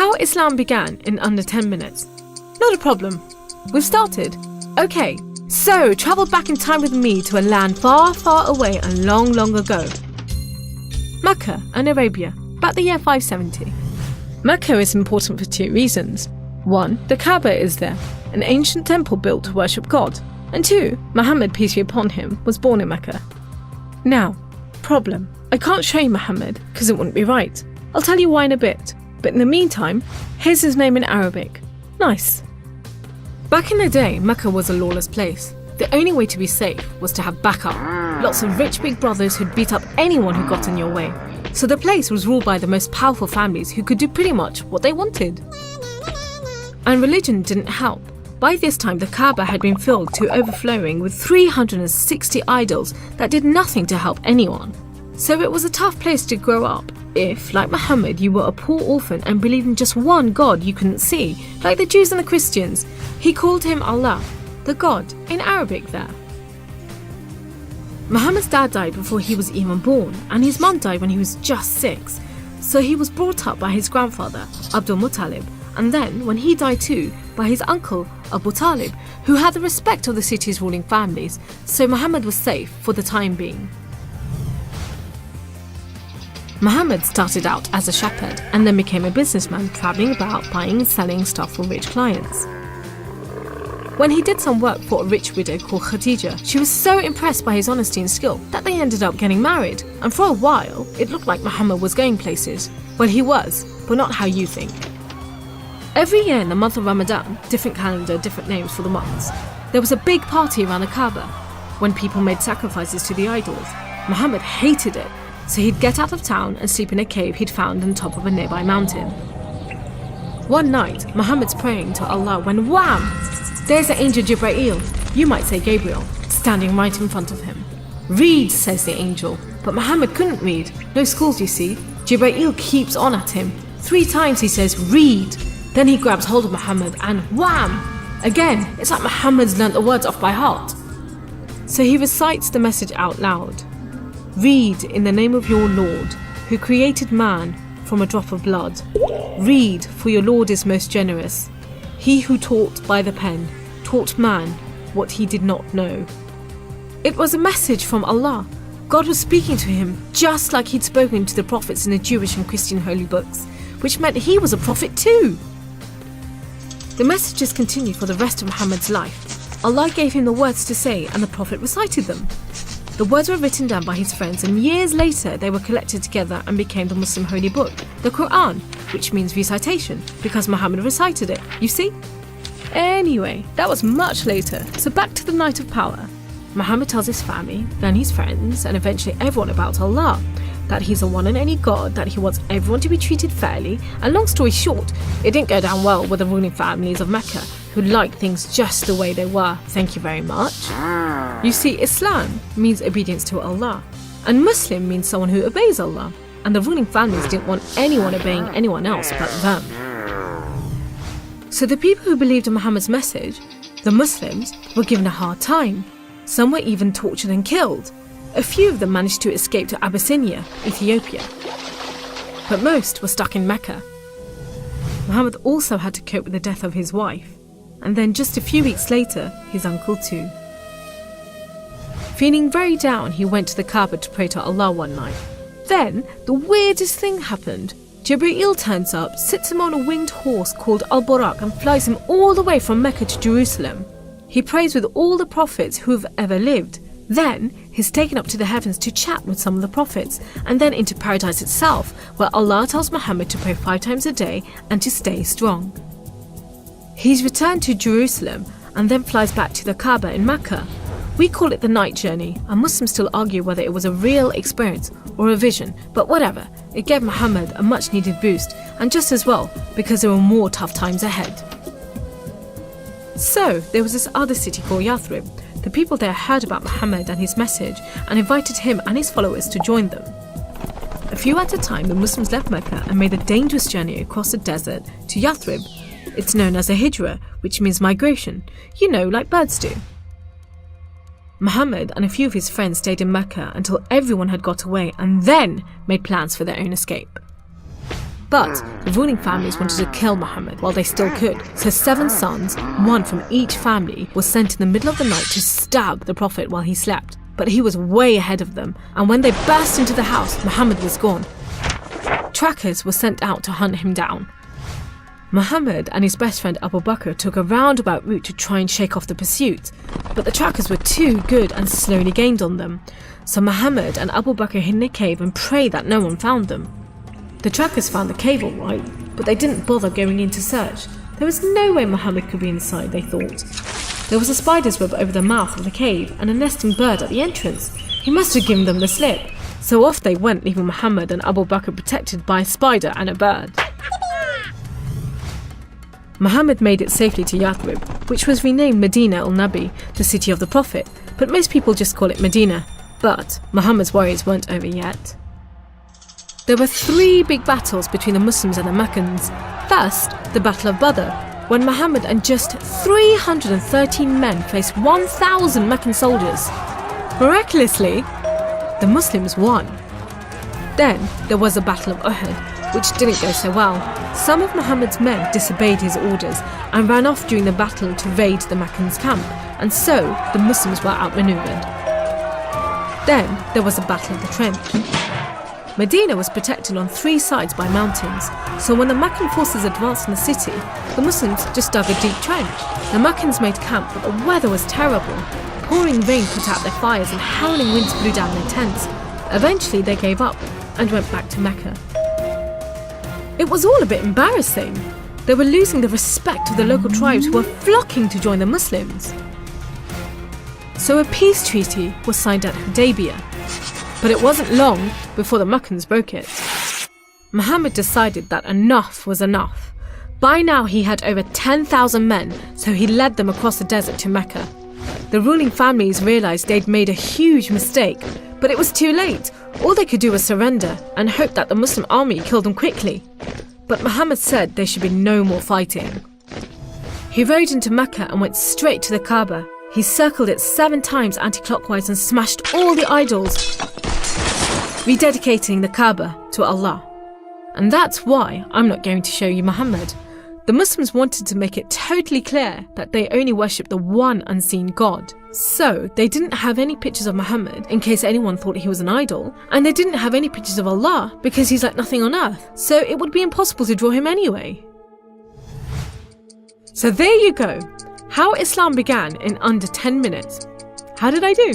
How Islam began in under 10 minutes. Not a problem. We've started. Okay, so travel back in time with me to a land far, far away and long, long ago. Mecca and Arabia, about the year 570. Mecca is important for two reasons. One, the Kaaba is there, an ancient temple built to worship God. And two, Muhammad, peace be upon him, was born in Mecca. Now, problem. I can't show you Muhammad because it wouldn't be right. I'll tell you why in a bit. But in the meantime, here's his name in Arabic. Nice. Back in the day, Mecca was a lawless place. The only way to be safe was to have backup. Lots of rich big brothers who'd beat up anyone who got in your way. So the place was ruled by the most powerful families who could do pretty much what they wanted. And religion didn't help. By this time, the Kaaba had been filled to overflowing with 360 idols that did nothing to help anyone. So it was a tough place to grow up if, like Muhammad, you were a poor orphan and believed in just one God you couldn't see, like the Jews and the Christians. He called him Allah, the God, in Arabic there. Muhammad's dad died before he was even born, and his mum died when he was just 6. So he was brought up by his grandfather, Abdul Muttalib, and then, when he died too, by his uncle, Abu Talib, who had the respect of the city's ruling families, so Muhammad was safe for the time being. Muhammad started out as a shepherd and then became a businessman travelling about buying and selling stuff for rich clients. When he did some work for a rich widow called Khadija, she was so impressed by his honesty and skill that they ended up getting married, and for a while it looked like Muhammad was going places. Well, he was, but not how you think. Every year in the month of Ramadan, different calendar, different names for the months, there was a big party around the Kaaba when people made sacrifices to the idols. Muhammad hated it, so he'd get out of town and sleep in a cave he'd found on top of a nearby mountain. One night, Muhammad's praying to Allah when wham! There's the angel Jibreel, you might say Gabriel, standing right in front of him. Read, says the angel, but Muhammad couldn't read. No schools, you see. Jibreel keeps on at him. 3 times he says, read. Then he grabs hold of Muhammad and wham! Again, it's like Muhammad's learnt the words off by heart. So he recites the message out loud. Read in the name of your Lord, who created man from a drop of blood. Read, for your Lord is most generous. He who taught by the pen, taught man what he did not know. It was a message from Allah. God was speaking to him just like he'd spoken to the prophets in the Jewish and Christian holy books, which meant he was a prophet too. The messages continued for the rest of Muhammad's life. Allah gave him the words to say and the prophet recited them. The words were written down by his friends, and years later they were collected together and became the Muslim holy book, the Quran, which means recitation, because Muhammad recited it, you see? Anyway, that was much later, so back to the night of power. Muhammad tells his family, then his friends, and eventually everyone about Allah, that he's the one and only God, that he wants everyone to be treated fairly, and long story short, it didn't go down well with the ruling families of Mecca, who liked things just the way they were, thank you very much. You see, Islam means obedience to Allah, and Muslim means someone who obeys Allah, and the ruling families didn't want anyone obeying anyone else but them. So the people who believed in Muhammad's message, the Muslims, were given a hard time. Some were even tortured and killed. A few of them managed to escape to Abyssinia, Ethiopia. But most were stuck in Mecca. Muhammad also had to cope with the death of his wife, and then just a few weeks later, his uncle too. Feeling very down, he went to the Kaaba to pray to Allah one night. Then, the weirdest thing happened. Jibreel turns up, sits him on a winged horse called Al-Buraq and flies him all the way from Mecca to Jerusalem. He prays with all the prophets who have ever lived. Then, he's taken up to the heavens to chat with some of the prophets, and then into paradise itself, where Allah tells Muhammad to pray 5 times a day and to stay strong. He's returned to Jerusalem and then flies back to the Kaaba in Mecca. We call it the night journey, and Muslims still argue whether it was a real experience or a vision, but whatever, it gave Muhammad a much needed boost, and just as well, because there were more tough times ahead. So, there was this other city called Yathrib. The people there heard about Muhammad and his message and invited him and his followers to join them. A few at a time, the Muslims left Mecca and made a dangerous journey across the desert to Yathrib. It's known as a hijra, which means migration, you know, like birds do. Muhammad and a few of his friends stayed in Mecca until everyone had got away and then made plans for their own escape. But the ruling families wanted to kill Muhammad while they still could, so 7 sons, one from each family, were sent in the middle of the night to stab the Prophet while he slept. But he was way ahead of them, and when they burst into the house, Muhammad was gone. Trackers were sent out to hunt him down. Muhammad and his best friend Abu Bakr took a roundabout route to try and shake off the pursuit, but the trackers were too good and slowly gained on them. So Muhammad and Abu Bakr hid in a cave and prayed that no one found them. The trackers found the cave all right, but they didn't bother going in to search. There was no way Muhammad could be inside, they thought. There was a spider's web over the mouth of the cave and a nesting bird at the entrance. He must have given them the slip. So off they went, leaving Muhammad and Abu Bakr protected by a spider and a bird. Muhammad made it safely to Yathrib, which was renamed Medina al-Nabi, the city of the Prophet, but most people just call it Medina. But Muhammad's worries weren't over yet. There were 3 big battles between the Muslims and the Meccans. First, the Battle of Badr, when Muhammad and just 313 men faced 1,000 Meccan soldiers. Miraculously, the Muslims won. Then there was the Battle of Uhud, which didn't go so well. Some of Muhammad's men disobeyed his orders and ran off during the battle to raid the Meccans' camp, and so the Muslims were outmaneuvered. Then there was the Battle of the Trench. Medina was protected on 3 sides by mountains, so when the Meccan forces advanced in the city, the Muslims just dug a deep trench. The Meccans made camp, but the weather was terrible. Pouring rain put out their fires and howling winds blew down their tents. Eventually they gave up and went back to Mecca. It was all a bit embarrassing. They were losing the respect of the local tribes who were flocking to join the Muslims. So a peace treaty was signed at Hudaybiyah, but it wasn't long before the Meccans broke it. Muhammad decided that enough was enough. By now he had over 10,000 men, so he led them across the desert to Mecca. The ruling families realised they'd made a huge mistake, but it was too late. All they could do was surrender and hope that the Muslim army killed them quickly. But Muhammad said there should be no more fighting. He rode into Mecca and went straight to the Kaaba. He circled it 7 times anti-clockwise and smashed all the idols, rededicating the Kaaba to Allah. And that's why I'm not going to show you Muhammad. The Muslims wanted to make it totally clear that they only worship the one unseen God. So they didn't have any pictures of Muhammad in case anyone thought he was an idol, and they didn't have any pictures of Allah because he's like nothing on earth, so it would be impossible to draw him anyway. So there you go, how Islam began in under 10 minutes. How did I do?